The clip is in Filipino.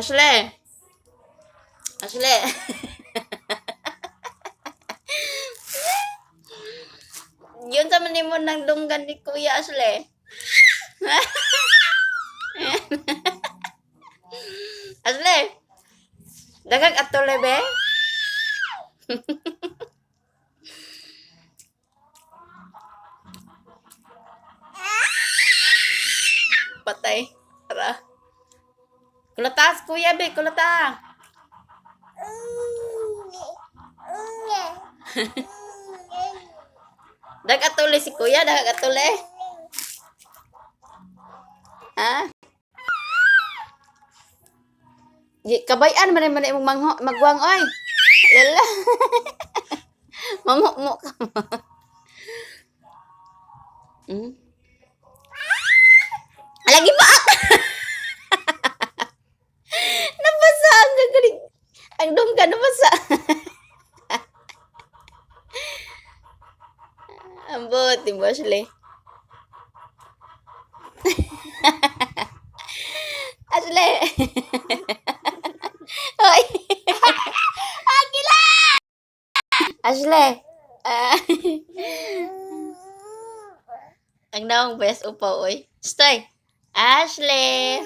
Ashley. Ashley. Yun sa manin mo ng dunggan ni Kuya Ashley. Ashley. Dagang atole be. Patay. Tara. Kulatas, Kuya be, kulata. Dagatule si Kuya, dagatule. Ha? Kabayan man man imong magwang oy. Lala. Mamukmuk ka. Hmm. Lagi pa. Nabasa ang gagaling. Ang dunggan nabasa. Ambot, di ba, Ashley? Ashley! Hoy! Ashley! Ah. Ang naong best upaw, oy. Stay! Ashley!